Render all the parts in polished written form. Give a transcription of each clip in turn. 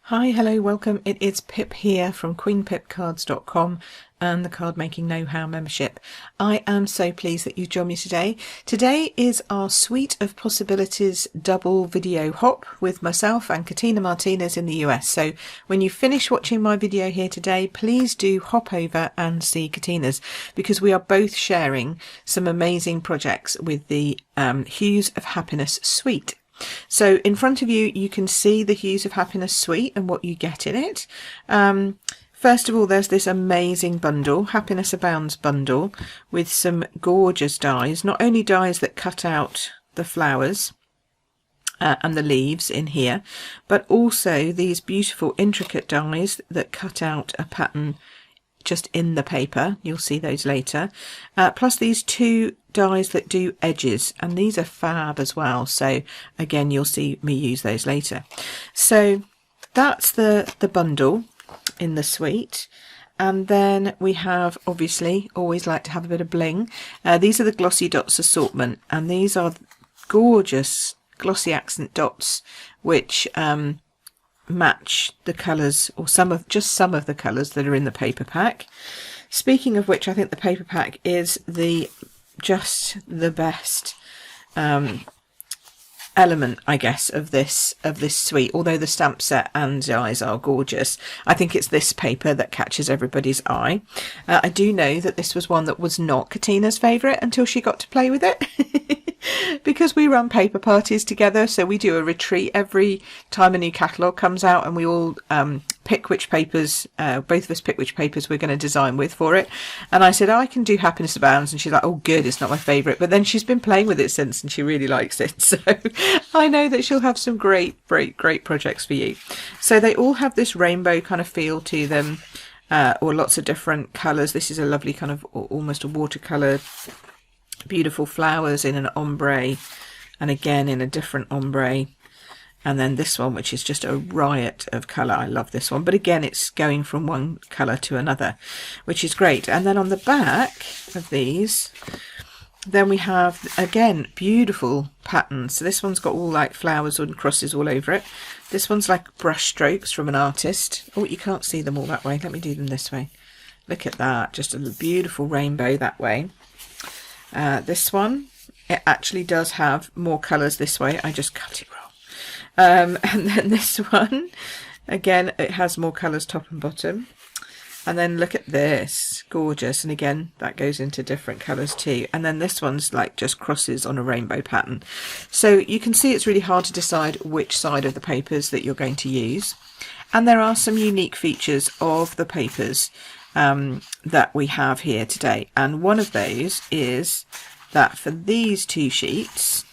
Hi, hello, welcome. It is Pip here from queenpipcards.com and the Card Making Know-How membership. I am so pleased that you joined me today. Today is our Suite of Possibilities double video hop with myself and Katina Martinez in the US. So when you finish watching my video here today, please do hop over and see Katina's, because we are both sharing some amazing projects with the Hues of Happiness suite. So in front of you, you can see the Hues of Happiness suite and what you get in it. First of all, there's this amazing bundle, Happiness Abounds bundle, with some gorgeous dies, not only dies that cut out the flowers and the leaves in here, but also these beautiful intricate dies that cut out a pattern just in the paper. You'll see those later, plus these two dies that do edges, and these are fab as well, so again you'll see me use those later. So that's the bundle in the suite. And then we have, obviously, always like to have a bit of bling. These are the Glossy Dots assortment, and these are gorgeous glossy accent dots which match the colours, or some of the colours that are in the paper pack. Speaking of which, I think the paper pack is just the best element, I guess, of this suite. Although the stamp set and dies are gorgeous, I think it's this paper that catches everybody's eye. I do know that this was one that was not Katina's favourite until she got to play with it. Because we run paper parties together, so we do a retreat every time a new catalogue comes out, and we all pick which papers, both of us pick which papers we're going to design with for it. And I said, I can do Happiness Abounds, and she's like, oh good, it's not my favourite. But then she's been playing with it since, and she really likes it. So I know that she'll have some great projects for you. So they all have this rainbow kind of feel to them, or lots of different colours. This is a lovely kind of almost a watercolour, beautiful flowers in an ombre, and again in a different ombre, and then this one which is just a riot of colour. I love this one, but again it's going from one colour to another, which is great. And then on the back of these, then we have again beautiful patterns. So this one's got all like flowers and crosses all over it. This one's like brush strokes from an artist. Oh, you can't see them all that way, let me do them this way. Look at that, just a beautiful rainbow that way. This one, it actually does have more colours this way, I just cut it wrong. And then this one, again, it has more colours top and bottom. And then look at this, gorgeous, and again that goes into different colours too. And then this one's like just crosses on a rainbow pattern. So you can see it's really hard to decide which side of the papers that you're going to use. And there are some unique features of the papers that we have here today, and one of those is that for these two sheets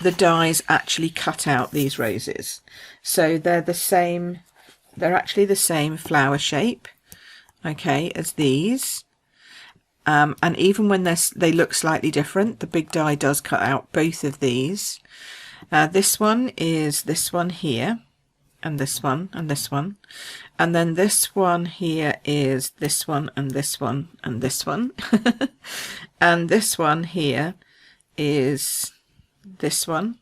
the dies actually cut out these roses, so they're actually the same flower shape, okay, as these, and even when they look slightly different, the big die does cut out both of these. This one is this one here, and this one, and this one, and then this one here is this one, and this one, and this one. And this one here is this one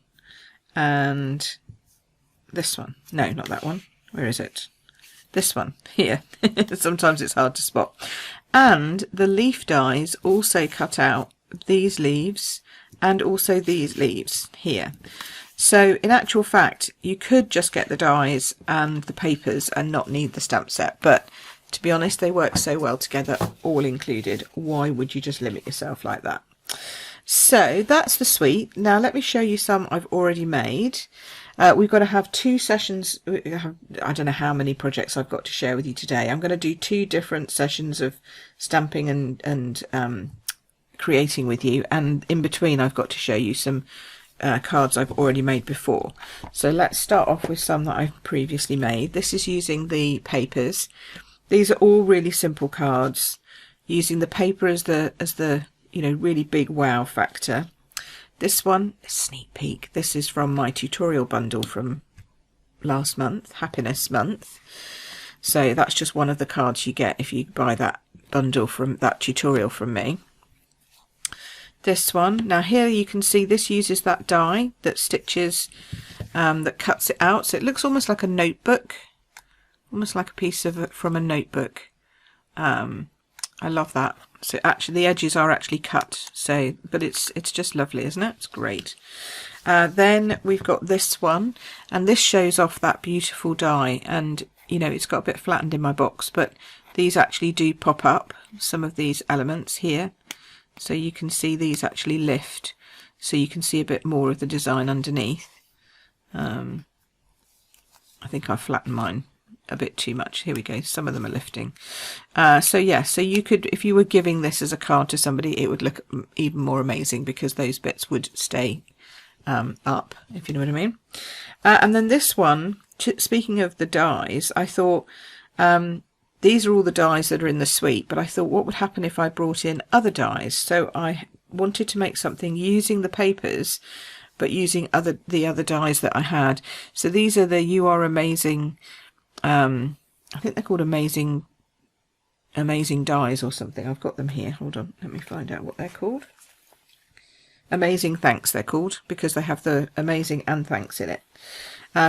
and this one. No, not that one. Where is it? This one here. Sometimes it's hard to spot. And the leaf dies also cut out these leaves and also these leaves here. So in actual fact, you could just get the dies and the papers and not need the stamp set, but to be honest, they work so well together, all included. Why would you just limit yourself like that? So that's the suite. Now let me show you some I've already made. We've got to have 2 sessions. I don't know how many projects I've got to share with you today. I'm going to do 2 different sessions of stamping and creating with you, and in between I've got to show you some cards I've already made before. So let's start off with some that I've previously made. This is using the papers. These are all really simple cards, using the paper as the really big wow factor. This one, a sneak peek, this is from my tutorial bundle from last month, Happiness Month. So that's just one of the cards you get if you buy that bundle from that tutorial from me. This one, now here you can see this uses that die that stitches that cuts it out, so it looks almost like a notebook, almost like a piece of it from a notebook. I love that. So actually the edges are actually cut, so but it's just lovely, isn't it? It's great. Then we've got this one, and this shows off that beautiful die, and you know, it's got a bit flattened in my box, but these actually do pop up, some of these elements here, so you can see these actually lift, so you can see a bit more of the design underneath. I think I flattened mine a bit too much. Here we go, some of them are lifting. So yeah, so you could, if you were giving this as a card to somebody, it would look even more amazing because those bits would stay up, if you know what I mean. And then this one, speaking of the dies, I thought these are all the dies that are in the suite, but I thought what would happen if I brought in other dies? So I wanted to make something using the papers but using the other dies that I had. So these are the You Are Amazing, I think they're called amazing dies or something. I've got them here, hold on, let me find out what they're called. Amazing Thanks they're called, because they have the amazing and thanks in it.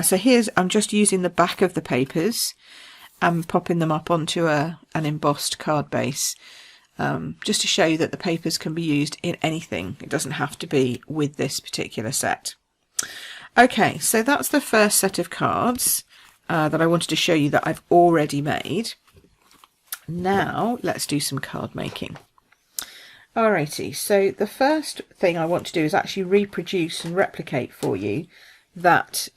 So here's, I'm just using the back of the papers and popping them up onto an embossed card base, just to show you that the papers can be used in anything. It doesn't have to be with this particular set. Okay, so that's the first set of cards that I wanted to show you that I've already made. Now let's do some card making. Alrighty, so the first thing I want to do is actually reproduce and replicate for you that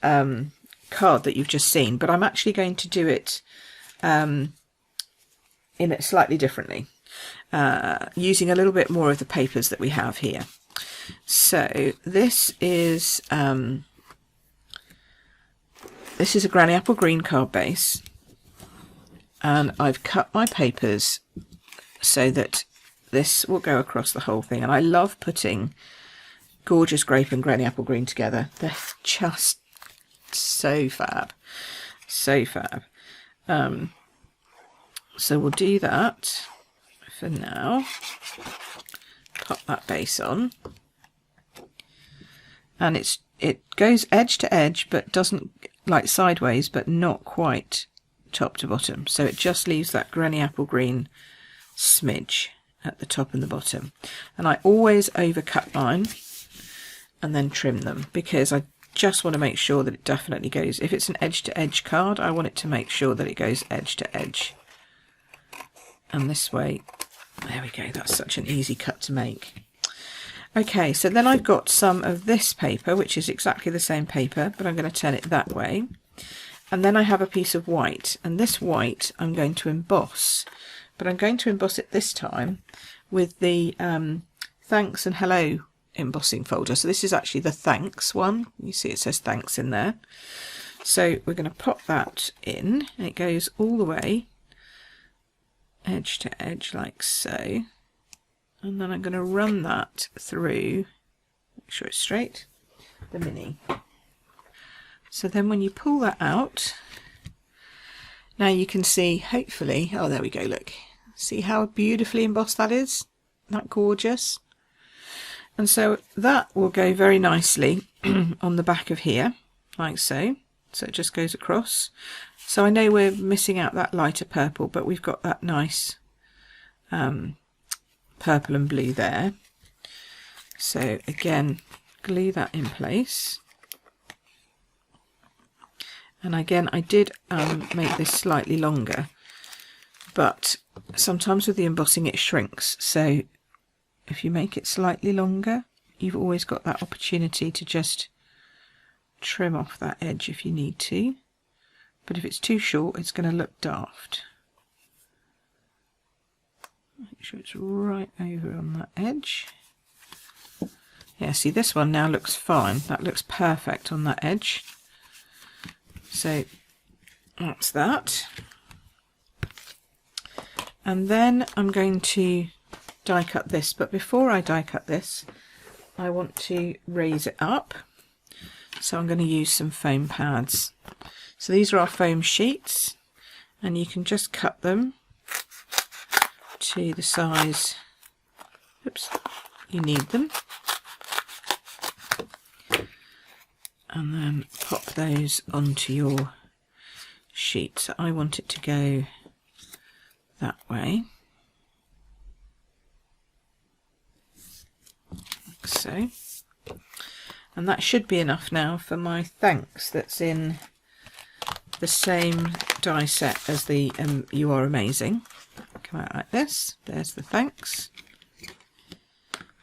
card that you've just seen, but I'm actually going to do it in it slightly differently, using a little bit more of the papers that we have here. So this is a granny apple green card base, and I've cut my papers so that this will go across the whole thing. And I love putting gorgeous grape and granny apple green together. They're just so fab, so fab. So we'll do that for now. Pop that base on, and it goes edge to edge, but doesn't, like sideways, but not quite top to bottom. So it just leaves that granny apple green smidge at the top and the bottom. And I always overcut mine and then trim them, because I just want to make sure that it definitely goes, if it's an edge to edge card, I want it to make sure that it goes edge to edge. And this way, there we go, that's such an easy cut to make. Okay, so then I've got some of this paper, which is exactly the same paper, but I'm going to turn it that way. And then I have a piece of white, and this white I'm going to emboss, but I'm going to emboss it this time with the thanks and hello embossing folder. So this is actually the thanks one. You see it says thanks in there. So we're going to pop that in, and it goes all the way edge to edge like so. And then I'm going to run that through, make sure it's straight, the mini. So then when you pull that out, now you can see, hopefully, oh there we go, look. See how beautifully embossed that is? Isn't that gorgeous? And so that will go very nicely on the back of here, like so. So it just goes across. So I know we're missing out that lighter purple, but we've got that nice purple and blue there. So again, glue that in place. And again, I did make this slightly longer, but sometimes with the embossing it shrinks. So if you make it slightly longer, you've always got that opportunity to just trim off that edge if you need to. But if it's too short, it's going to look daft. Make sure it's right over on that edge. Yeah, see, this one now looks fine. That looks perfect on that edge. So that's that. And then I'm going to die cut this, but before I die cut this, I want to raise it up. So I'm going to use some foam pads. So these are our foam sheets, and you can just cut them to the size, oops, you need them. and then pop those onto your sheet. So I want it to go that way, like so. And that should be enough now for my thanks that's in the same die set as the You Are Amazing. Come out like this. There's the thanks.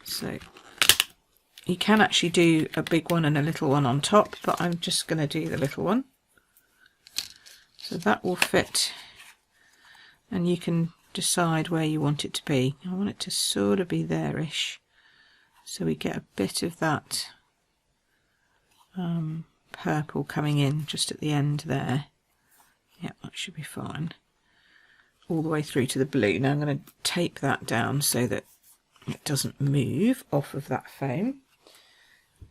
So you can actually do a big one and a little one on top, but I'm just going to do the little one. So that will fit, and you can decide where you want it to be. I want it to sort of be there-ish, so we get a bit of that purple coming in just at the end there. Yeah, that should be fine. All the way through to the blue. Now I'm going to tape that down so that it doesn't move off of that foam,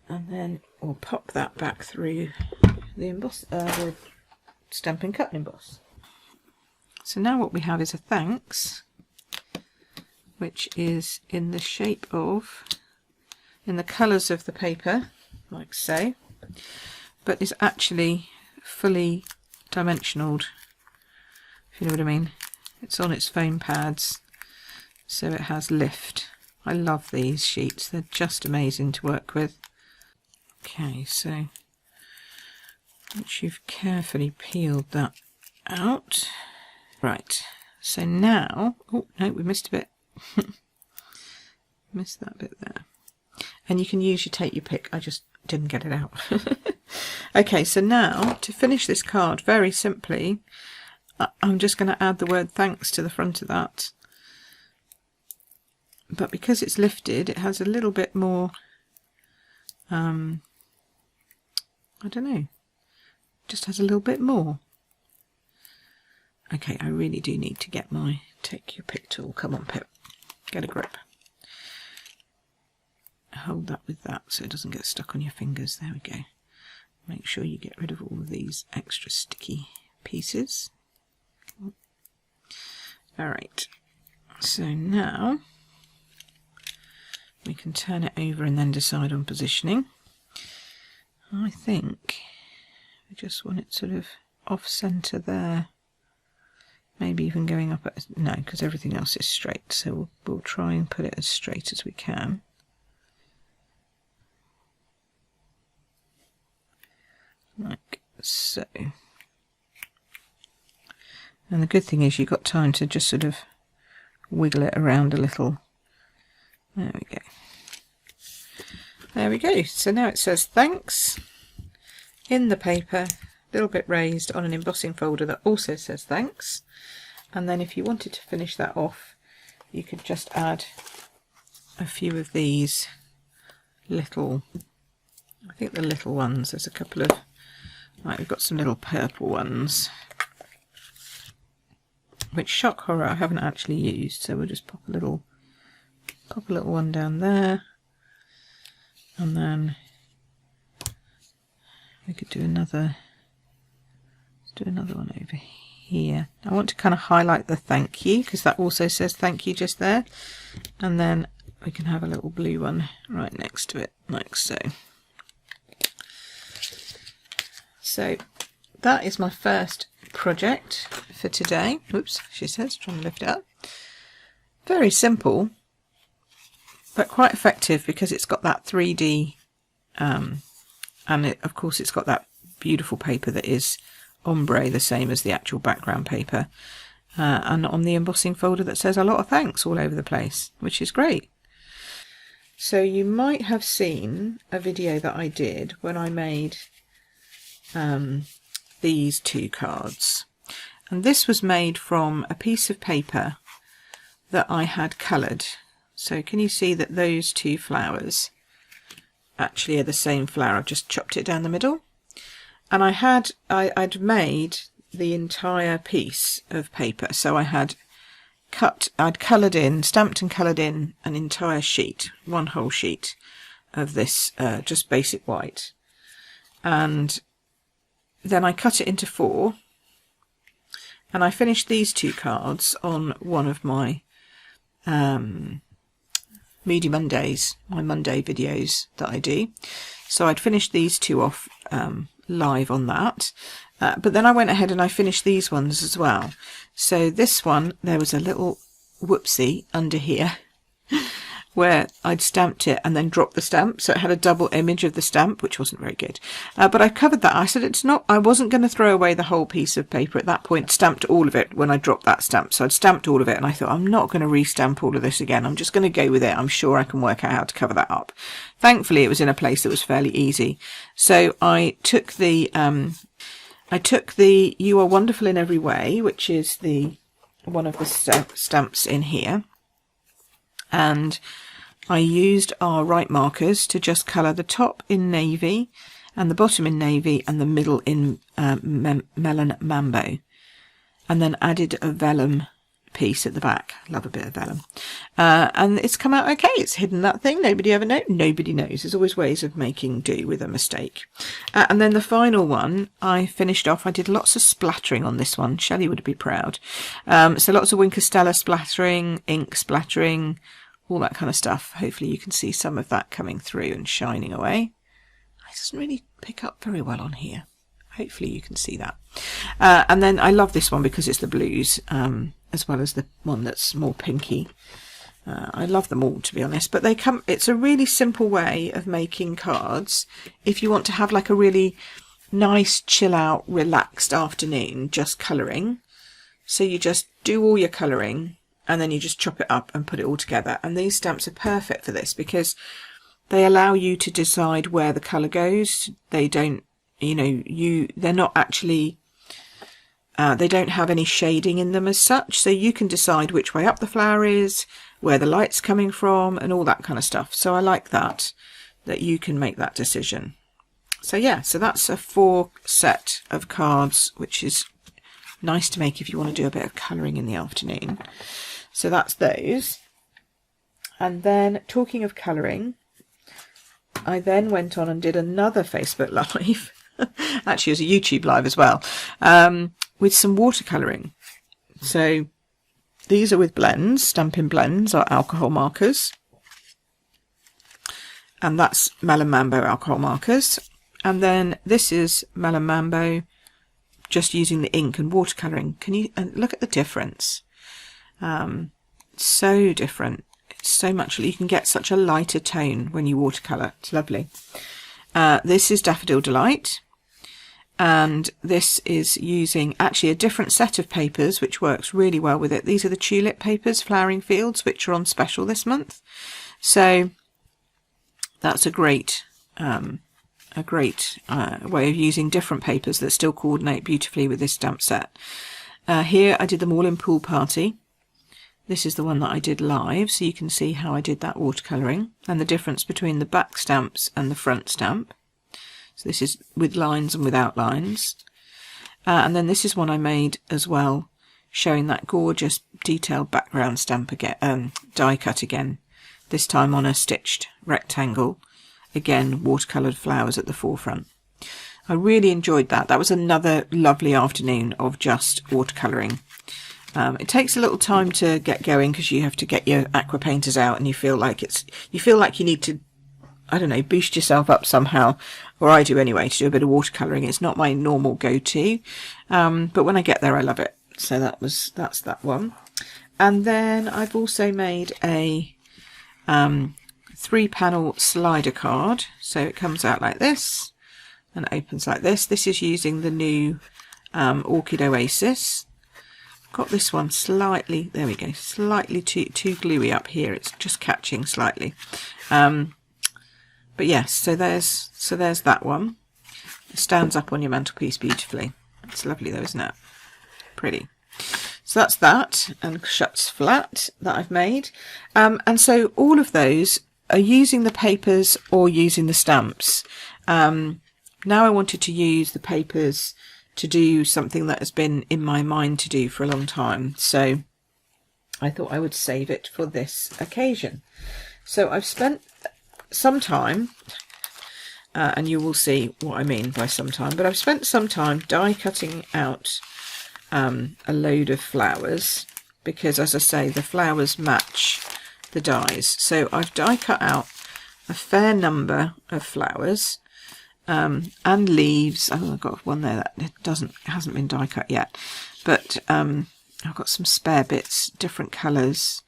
and then we'll pop that back through the Stampin' Cut and Emboss. So now what we have is a thanks, which is in the shape of, in the colours of the paper, like so, but is actually fully dimensional, if you know what I mean. It's on its foam pads, so it has lift. I love these sheets, they're just amazing to work with. Okay, so once you've carefully peeled that out, right, so now, oh no, we missed a bit. Missed that bit there. And you can use your take your pick, I just didn't get it out. Okay, so now to finish this card, very simply, I'm just going to add the word thanks to the front of that. But because it's lifted, it has a little bit more, I don't know, just has a little bit more. Okay, I really do need to get my take your pick tool. Come on, Pip, get a grip. Hold that with that so it doesn't get stuck on your fingers. There we go. Make sure you get rid of all of these extra sticky pieces. Alright, so now we can turn it over and then decide on positioning. I think we just want it sort of off centre there, maybe even going up at, no, because everything else is straight, so we'll try and put it as straight as we can. Like so. And the good thing is you've got time to just sort of wiggle it around a little. There we go. There we go. So now it says thanks in the paper, a little bit raised on an embossing folder that also says thanks. And then if you wanted to finish that off, you could just add a few of these little, I think the little ones, there's a couple of, right, we've got some little purple ones, which, shock horror, I haven't actually used, so we'll just pop a little one down there, and then we could do another, let's do another one over here. I want to kind of highlight the thank you, because that also says thank you just there, and then we can have a little blue one right next to it, like so. So that is my first project for today. Oops, she says, trying to lift it up. Very simple, but quite effective because it's got that 3D, and of course it's got that beautiful paper that is ombre, the same as the actual background paper, and on the embossing folder that says a lot of thanks all over the place, which is great. So you might have seen a video that I did when I made these two cards, and this was made from a piece of paper that I had coloured. So can you see that those two flowers actually are the same flower? I've just chopped it down the middle, and I'd made the entire piece of paper, so I'd coloured in, stamped and coloured in an entire sheet, one whole sheet of this just basic white, and then I cut it into 4, and I finished these two cards on one of my Moody Mondays, my Monday videos that I do. So I'd finished these two off live on that. But then I went ahead and I finished these ones as well. So this one, there was a little whoopsie under here where I'd stamped it and then dropped the stamp, so it had a double image of the stamp, which wasn't very good. But I covered that. I said I wasn't going to throw away the whole piece of paper at that point. Stamped all of it when I dropped that stamp, so I'd stamped all of it, and I thought, I'm not going to re-stamp all of this again. I'm just going to go with it. I'm sure I can work out how to cover that up. Thankfully, it was in a place that was fairly easy. So I took the You Are Wonderful in Every Way, which is one of the stamps in here, and I used our right markers to just colour the top in navy and the bottom in navy and the middle in melon mambo, and then added a vellum piece at the back. Love a bit of vellum. And it's come out okay. It's hidden that thing. Nobody ever knows. Nobody knows. There's always ways of making do with a mistake. And then the final one I finished off. I did lots of splattering on this one. Shelley would be proud. So lots of Wink of Stella splattering, ink splattering, all that kind of stuff. Hopefully you can see some of that coming through and shining away. It doesn't really pick up very well on here. Hopefully you can see that. And then I love this one because it's the blues, as well as the one that's more pinky. I love them all, to be honest, but it's a really simple way of making cards if you want to have like a really nice, chill out, relaxed afternoon just colouring. So you just do all your colouring and then you just chop it up and put it all together. And these stamps are perfect for this because they allow you to decide where the colour goes. They don't, they're not actually, they don't have any shading in them as such. So you can decide which way up the flower is, where the light's coming from, and all that kind of stuff. So I like that you can make that decision. So yeah, so that's a 4 set of cards, which is nice to make if you want to do a bit of colouring in the afternoon. So that's those. And then talking of colouring, I then went on and did another Facebook Live. Actually, it was a YouTube Live as well, with some watercolouring. So these are with blends, Stampin' Blends, our alcohol markers. And that's Melon Mambo alcohol markers. And then this is Melon Mambo, just using the ink and watercolouring. Can you look at the difference? So different. It's so much. You can get such a lighter tone when you watercolour. It's lovely. This is Daffodil Delight. And this is using actually a different set of papers, which works really well with it. These are the Tulip papers, Flowering Fields, which are on special this month. So that's a great way of using different papers that still coordinate beautifully with this stamp set. Here I did them all in Pool Party. This is the one that I did live, so you can see how I did that watercolouring and the difference between the back stamps and the front stamp. So this is with lines and without lines. And then this is one I made as well, showing that gorgeous detailed background stamp again, die cut again, this time on a stitched rectangle. Again, watercoloured flowers at the forefront. I really enjoyed that. That was another lovely afternoon of just watercolouring. It takes a little time to get going because you have to get your aqua painters out and you feel like you need to, I don't know, boost yourself up somehow, or I do anyway, to do a bit of watercolouring. It's not my normal go-to, but when I get there I love it. So that's that one. And then I've also made a 3-panel slider card. So it comes out like this and opens like this. This is using the new Orchid Oasis. Got this one slightly, there we go, slightly too gluey up here. It's just catching slightly. But yes, so there's that one. It stands up on your mantelpiece beautifully. It's lovely though, isn't it? Pretty. So that's that, and shuts flat that I've made. And so all of those are using the papers or using the stamps. Now I wanted to use the papers to do something that has been in my mind to do for a long time. So I thought I would save it for this occasion. So I've spent some time, and you will see what I mean by some time, but I've spent some time die cutting out a load of flowers because, as I say, the flowers match the dies. So I've die cut out a fair number of flowers. and leaves. Oh, I've got one there that hasn't been die cut yet, but I've got some spare bits, different colours.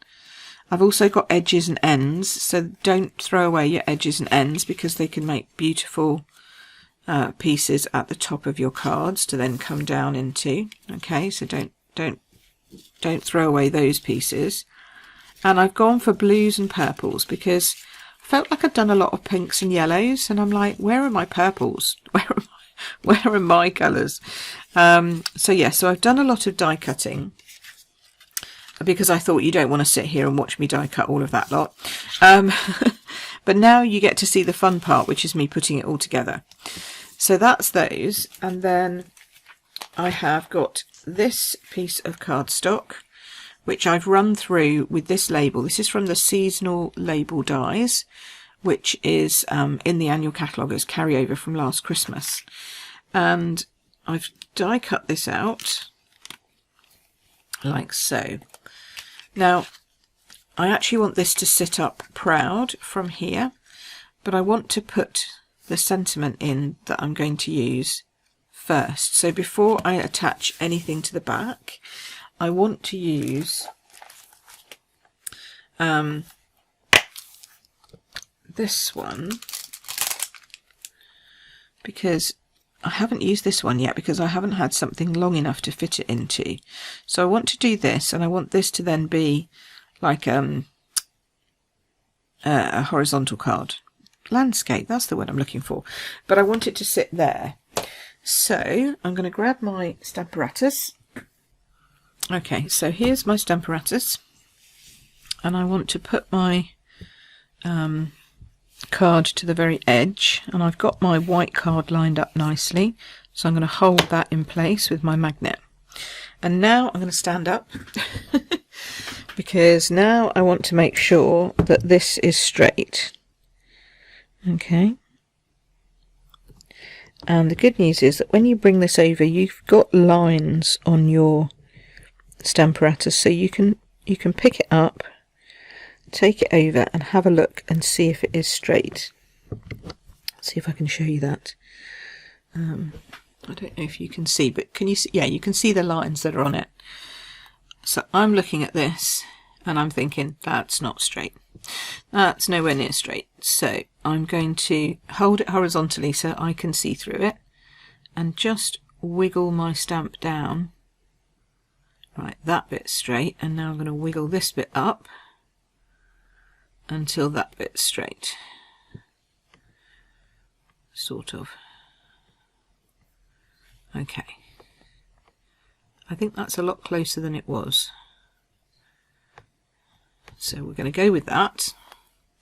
I've also got edges and ends, so don't throw away your edges and ends because they can make beautiful pieces at the top of your cards to then come down into. Okay, so don't throw away those pieces. And I've gone for blues and purples because I felt like I'd done a lot of pinks and yellows, and I'm like, where are my purples? Where are my colours? So yeah, so I've done a lot of die cutting because I thought you don't want to sit here and watch me die cut all of that lot. But now you get to see the fun part, which is me putting it all together. So that's those, and then I have got this piece of cardstock, which I've run through with this label. This is from the seasonal label dies, which is in the annual catalogue as carryover from last Christmas. And I've die cut this out like so. Now, I actually want this to sit up proud from here, but I want to put the sentiment in that I'm going to use first. So before I attach anything to the back, I want to use this one, because I haven't used this one yet because I haven't had something long enough to fit it into. So I want to do this, and I want this to then be like a horizontal card. Landscape, that's the word I'm looking for. But I want it to sit there. So I'm going to grab my Stamparatus. Okay, so here's my Stamparatus. And I want to put my card to the very edge. And I've got my white card lined up nicely. So I'm going to hold that in place with my magnet. And now I'm going to stand up. Because now I want to make sure that this is straight. Okay. And the good news is that when you bring this over, you've got lines on your Stamparatus, so you can pick it up, take it over and have a look and see if it is straight. See if I can show you that. I don't know if you can see, but can you see? Yeah, you can see the lines that are on it. So I'm looking at this and I'm thinking, that's not straight. That's nowhere near straight. So I'm going to hold it horizontally so I can see through it and just wiggle my stamp down. Right, that bit's straight, and now I'm going to wiggle this bit up until that bit's straight. Sort of. Okay. I think that's a lot closer than it was. So we're going to go with that.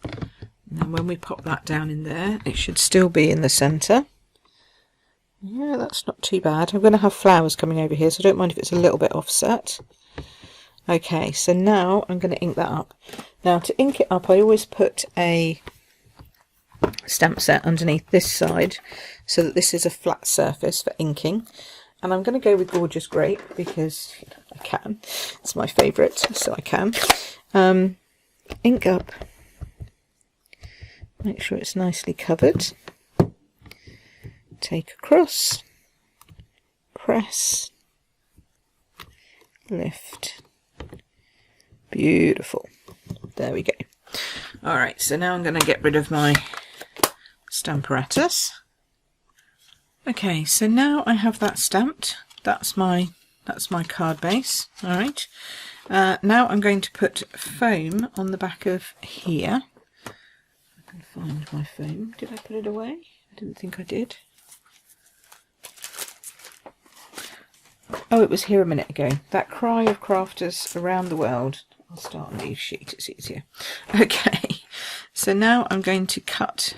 And then when we pop that down in there, it should still be in the centre. Yeah, that's not too bad. I'm going to have flowers coming over here, so I don't mind if it's a little bit offset. Okay, so now I'm going to ink that up. Now to ink it up, I always put a stamp set underneath this side so that this is a flat surface for inking. And I'm going to go with Gorgeous Grape because I can. It's my favourite, so I can. Ink up. Make sure it's nicely covered. Take across. Press. Lift. Beautiful. There we go. Alright, so now I'm going to get rid of my Stamparatus. Okay, so now I have that stamped. That's my card base. Alright. Now I'm going to put foam on the back of here. I can find my foam. Did I put it away? I didn't think I did. Oh, it was here a minute ago. That cry of crafters around the world. I'll start on the sheet, it's easier. Okay, so now I'm going to cut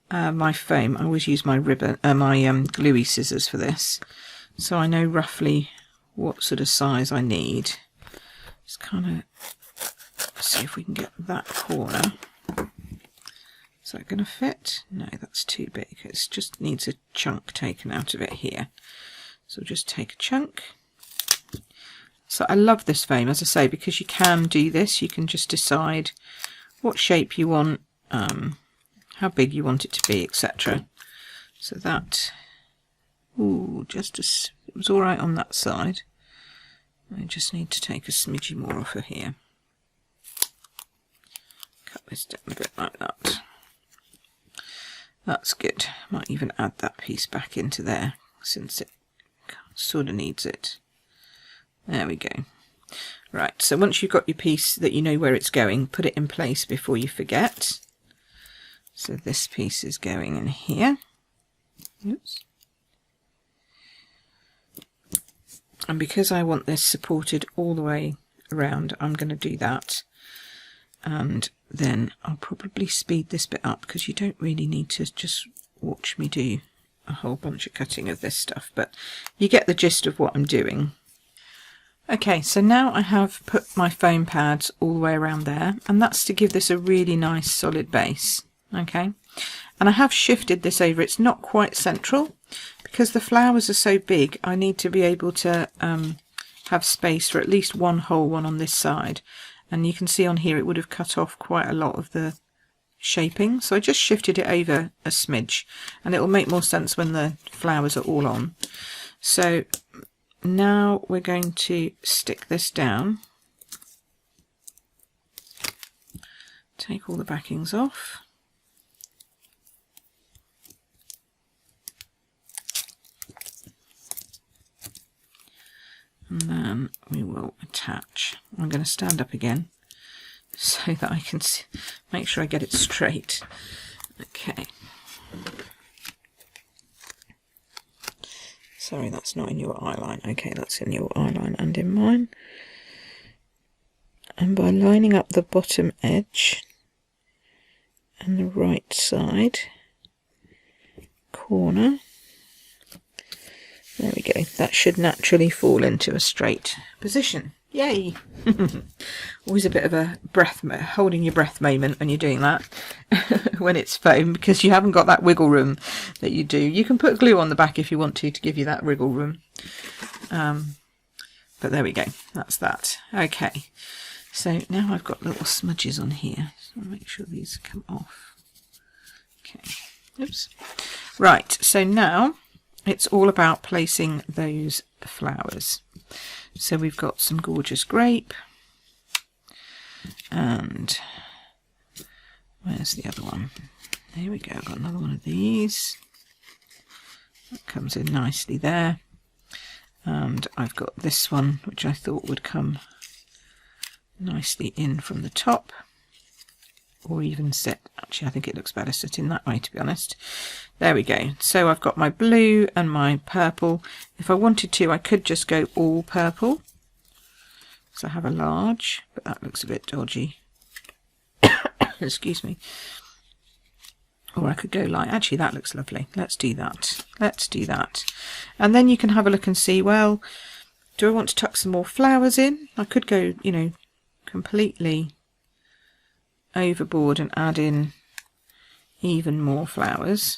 my foam. I always use my ribbon, my gluey scissors for this, so I know roughly what sort of size I need. Just kind of see if we can get that corner. Is that going to fit? No, that's too big. It just needs a chunk taken out of it here. So just take a chunk. So I love this foam, as I say, because you can do this. You can just decide what shape you want, how big you want it to be, etc. So that, ooh, it was all right on that side. I just need to take a smidgy more off of here. Cut this down a bit like that. That's good. Might even add that piece back into there since it sort of needs it. There we go. Right, so once you've got your piece that you know where it's going, put it in place before you forget. So this piece is going in here. Oops. And because I want this supported all the way around, I'm going to do that. And then I'll probably speed this bit up because you don't really need to just watch me do a whole bunch of cutting of this stuff, but you get the gist of what I'm doing. Okay, so now I have put my foam pads all the way around there, and that's to give this a really nice solid base. Okay, and I have shifted this over. It's not quite central because the flowers are so big. I need to be able to have space for at least one whole one on this side, and you can see on here it would have cut off quite a lot of the shaping, so I just shifted it over a smidge, and it will make more sense when the flowers are all on. So now we're going to stick this down, take all the backings off, and then we will attach. I'm going to stand up again so that I can make sure I get it straight. Okay. Sorry, that's not in your eyeline. Okay, that's in your eyeline and in mine. And by lining up the bottom edge and the right side corner, there we go. That should naturally fall into a straight position. Yay! Always a bit of a holding your breath moment when you're doing that when it's foam, because you haven't got that wiggle room that you do. You can put glue on the back if you want to give you that wiggle room. But there we go. That's that. Okay. So now I've got little smudges on here. So I'll make sure these come off. Okay. Oops. Right. So now it's all about placing those flowers. So we've got some gorgeous grape, and where's the other one? There we go, I've got another one of these. That comes in nicely there. And I've got this one, which I thought would come nicely in from the top, or even sit. Actually, I think it looks better sitting that way, to be honest. There we go. So I've got my blue and my purple. If I wanted to, I could just go all purple. So I have a large, but that looks a bit dodgy. Excuse me. Or I could go light. Actually, that looks lovely. Let's do that. Let's do that. And then you can have a look and see, well, do I want to tuck some more flowers in? I could go, you know, completely overboard and add in even more flowers.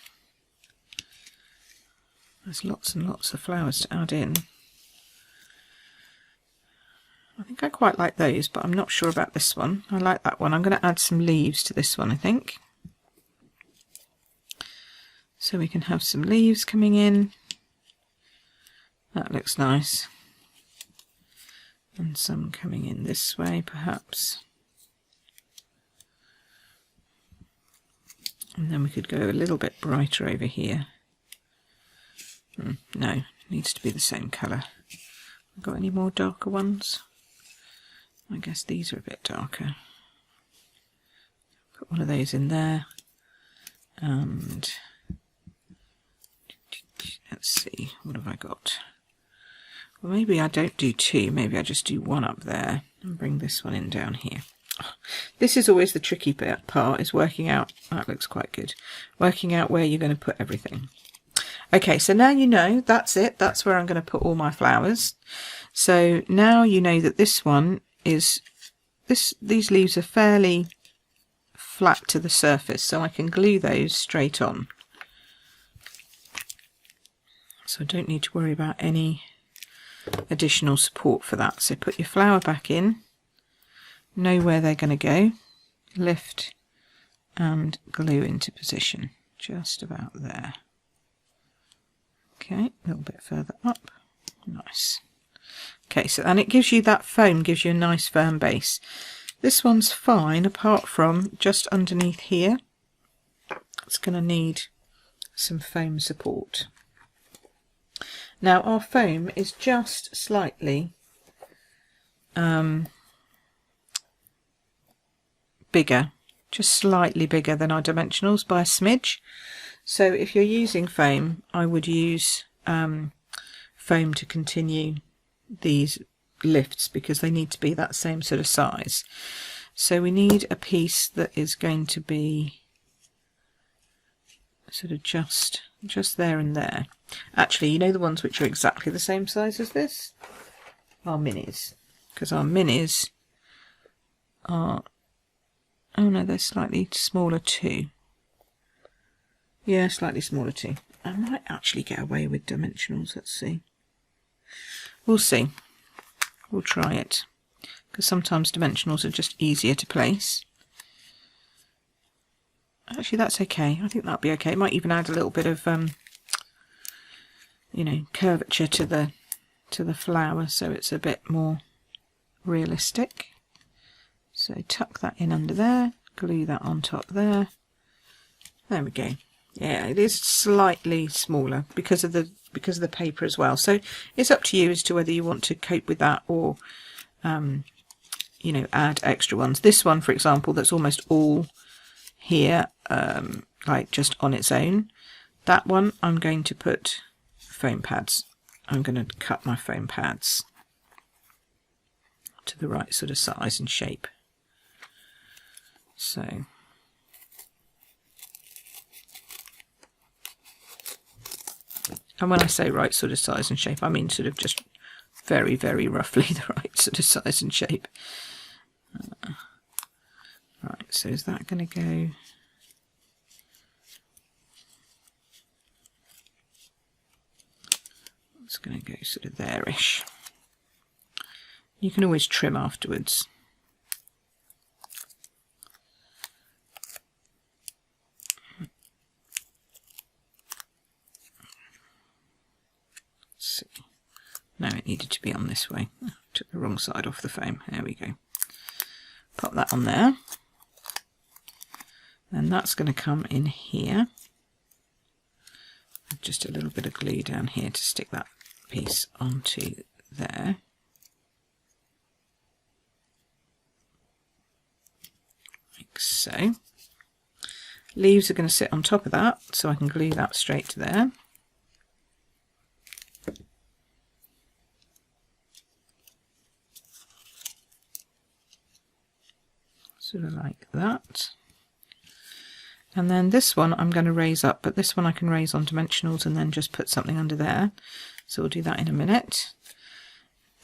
There's lots and lots of flowers to add in. I think I quite like those, but I'm not sure about this one. I like that one. I'm going to add some leaves to this one, I think. So we can have some leaves coming in. That looks nice. And some coming in this way, perhaps. And then we could go a little bit brighter over here. No, it needs to be the same colour. Got any more darker ones? I guess these are a bit darker. Put one of those in there. And let's see, what have I got? Well, maybe I don't do two, maybe I just do one up there and bring this one in down here. This is always the tricky part, is working out, that looks quite good, working out where you're going to put everything. Okay, so now you know, that's it, that's where I'm going to put all my flowers. So now you know that this one is, these leaves are fairly flat to the surface, so I can glue those straight on. So I don't need to worry about any additional support for that. So put your flower back in, know where they're going to go, lift and glue into position, just about there. Okay, a little bit further up. Nice. Okay, so and it gives you that foam, gives you a nice firm base. This one's fine apart from just underneath here. It's going to need some foam support. Now our foam is just slightly bigger, just slightly bigger than our dimensionals by a smidge. So if you're using foam, I would use foam to continue these lifts because they need to be that same sort of size. So we need a piece that is going to be sort of just there and there. Actually, you know the ones which are exactly the same size as this? Our minis. Because our minis are, oh no, they're slightly smaller too. Yeah, slightly smaller too. I might actually get away with dimensionals, let's see. We'll see. We'll try it. Because sometimes dimensionals are just easier to place. Actually, that's okay. I think that'll be okay. It might even add a little bit of, you know, curvature to the flower, so it's a bit more realistic. So tuck that in under there, glue that on top there. There we go. Yeah, it is slightly smaller because of the paper as well. So it's up to you as to whether you want to cope with that or, you know, add extra ones. This one, for example, that's almost all here, like just on its own. That one, I'm going to put foam pads. I'm going to cut my foam pads to the right sort of size and shape. So. And when I say right sort of size and shape, I mean sort of just very, very roughly the right sort of size and shape. Right, so is that going to go? It's going to go sort of there-ish. You can always trim afterwards. No, it needed to be on this way. Oh, took the wrong side off the foam. There we go. Pop that on there. And that's going to come in here. Just a little bit of glue down here to stick that piece onto there. Like so. Leaves are going to sit on top of that, so I can glue that straight to there. Sort of like that. And then this one I'm going to raise up, but this one I can raise on dimensionals and then just put something under there. So we'll do that in a minute.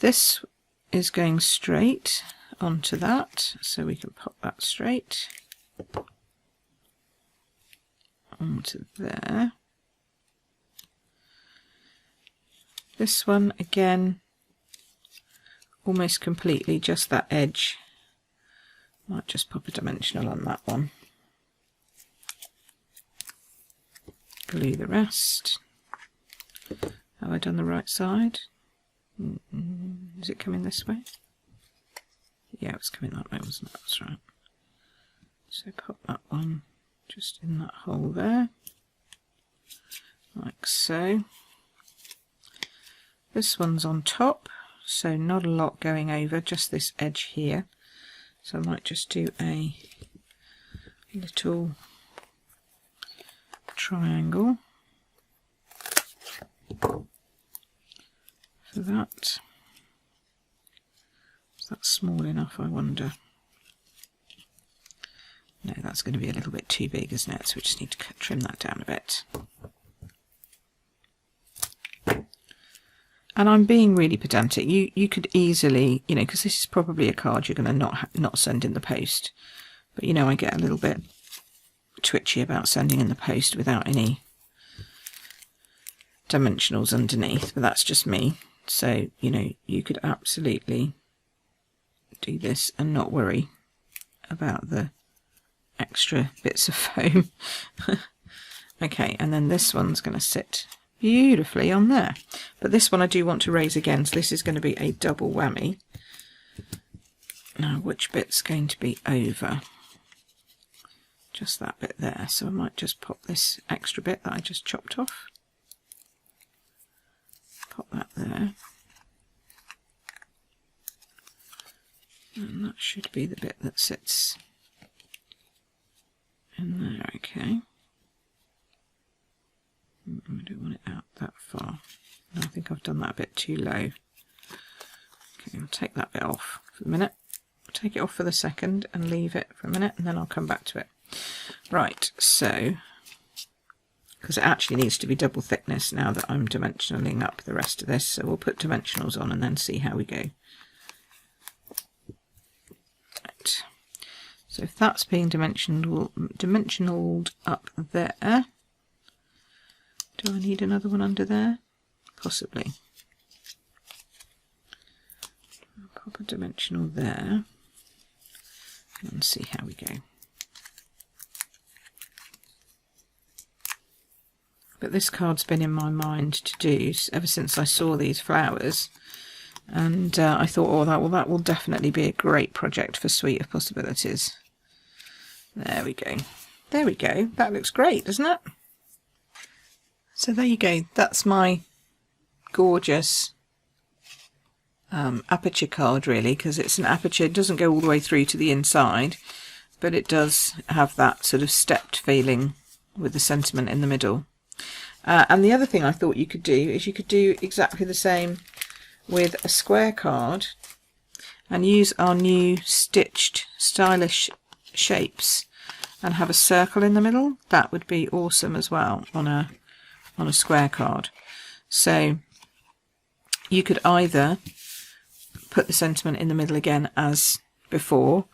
This is going straight onto that, so we can pop that straight onto there. This one again, almost completely just that edge. Might just pop a dimensional on that one. Glue the rest. Have I done the right side? Is it coming this way? Yeah, it was coming that way, wasn't it? That's right. So pop that one just in that hole there. Like so. This one's on top, so not a lot going over, just this edge here. So I might just do a little triangle for that. Is that small enough, I wonder? No, that's going to be a little bit too big, isn't it? So we just need to trim that down a bit. And I'm being really pedantic. You could easily, you know, because this is probably a card you're going to not send in the post. But, you know, I get a little bit twitchy about sending in the post without any dimensionals underneath. But that's just me. So, you know, you could absolutely do this and not worry about the extra bits of foam. Okay, and then this one's going to sit beautifully on there. But this one I do want to raise again, so this is going to be a double whammy. Now, which bit's going to be over? Just that bit there, so I might just pop this extra bit that I just chopped off. Pop that there. And that should be the bit that sits in there, okay. I don't want it out that far. I think I've done that a bit too low. Okay, I'll take that bit off for a minute. Take it off for the second and leave it for a minute, and then I'll come back to it. Right, so, because it actually needs to be double thickness now that I'm dimensioning up the rest of this, so we'll put dimensionals on and then see how we go. Right. So if that's being dimensionaled up there, do I need another one under there? Possibly. I'll pop a dimensional there and see how we go. But this card's been in my mind to do ever since I saw these flowers, and I thought, oh, that will definitely be a great project for Suite of Possibilities. There we go. There we go. That looks great, doesn't it? So there you go. That's my gorgeous aperture card, really, because it's an aperture. It doesn't go all the way through to the inside, but it does have that sort of stepped feeling with the sentiment in the middle. And the other thing I thought you could do is you could do exactly the same with a square card and use our new stitched stylish shapes and have a circle in the middle. That would be awesome as well on a square card. So you could either put the sentiment in the middle again as before,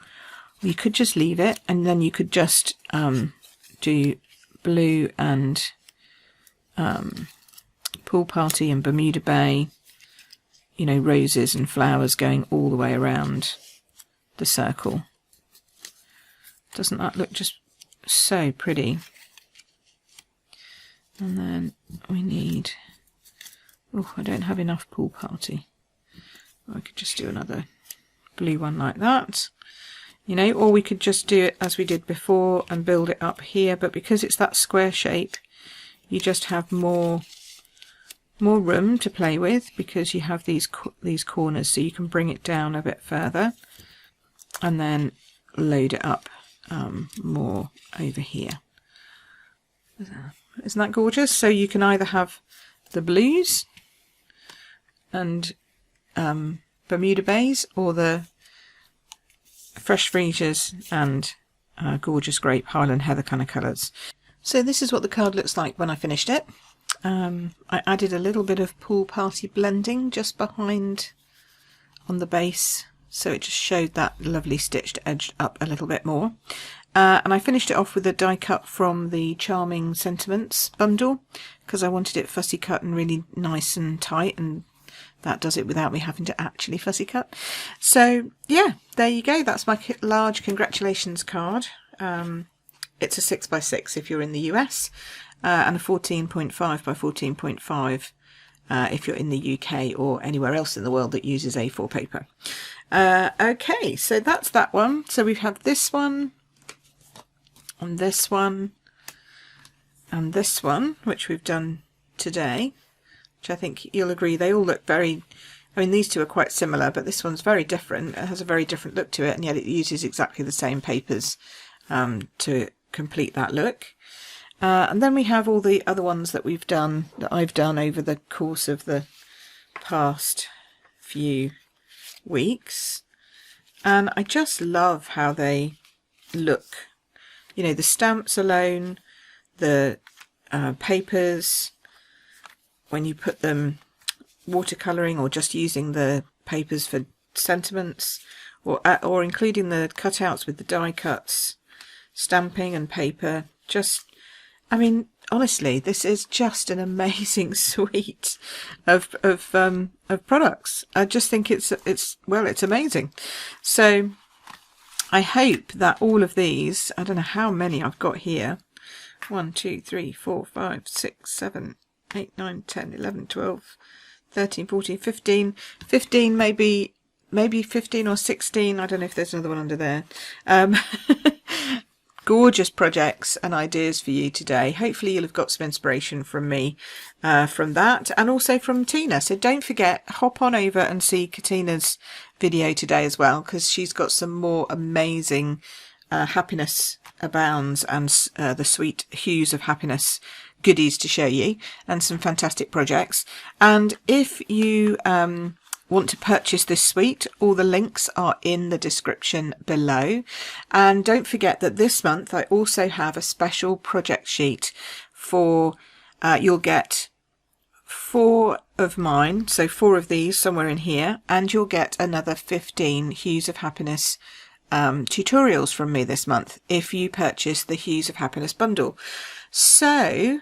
or you could just leave it, and then you could just do blue and Pool Party and Bermuda Bay, you know, roses and flowers going all the way around the circle. Doesn't that look just so pretty? And then we need, oh, I don't have enough Pool Party. I could just do another blue one like that, you know, or we could just do it as we did before and build it up here, but because it's that square shape, you just have more room to play with because you have these corners, so you can bring it down a bit further and then load it up more over here. Isn't that gorgeous? So you can either have the blues and Bermuda Bays, or the fresh freesias and gorgeous grape Highland Heather kind of colours. So this is what the card looks like when I finished it. I added a little bit of Pool Party blending just behind on the base, so it just showed that lovely stitched edge up a little bit more. And I finished it off with a die cut from the Charming Sentiments bundle because I wanted it fussy cut and really nice and tight, and that does it without me having to actually fussy cut. So yeah, there you go. That's my large congratulations card. It's a 6x6 if you're in the US, and a 14.5 by 14.5 if you're in the UK or anywhere else in the world that uses A4 paper. Okay, so that's that one. So we have this one, and this one, and this one, which we've done today, which I think you'll agree they all look very, I mean, these two are quite similar, but this one's very different. It has a very different look to it, and yet it uses exactly the same papers to complete that look. And then we have all the other ones that we've done, that I've done over the course of the past few weeks, and I just love how they look. You know, the stamps alone, the papers, when you put them watercolouring or just using the papers for sentiments, or including the cutouts with the die cuts, stamping and paper. Just, I mean, honestly, this is just an amazing suite of products. I just think it's amazing. So I hope that all of these, I don't know how many I've got here, 1, 2, 3, 4, 5, 6, 7, 8, 9, 10, 11, 12, 13, 14, 15. 15 maybe 15 or 16. I don't know if there's another one under there. Gorgeous projects and ideas for you today. Hopefully you'll have got some inspiration from me from that, and also from Tina. So don't forget, hop on over and see Katina's video today as well, because she's got some more amazing Happiness Abounds and the sweet Hues of Happiness goodies to show you, and some fantastic projects. And if you want to purchase this suite, all the links are in the description below. And don't forget that this month I also have a special project sheet for you'll get 4 of mine, so 4 of these somewhere in here, and you'll get another 15 Hues of Happiness tutorials from me this month if you purchase the Hues of Happiness bundle. So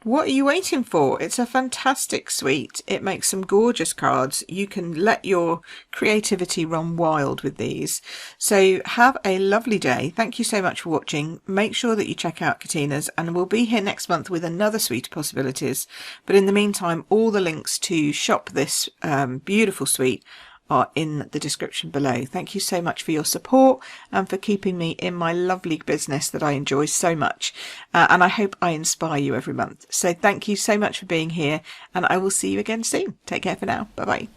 what are you waiting for? It's a fantastic suite. It makes some gorgeous cards. You can let your creativity run wild with these. So have a lovely day. Thank you so much for watching. Make sure that you check out Katina's, and we'll be here next month with another suite of possibilities. But in the meantime, all the links to shop this beautiful suite are in the description below. Thank you so much for your support and for keeping me in my lovely business that I enjoy so much. And I hope I inspire you every month. So thank you so much for being here, and I will see you again soon. Take care for now. Bye bye.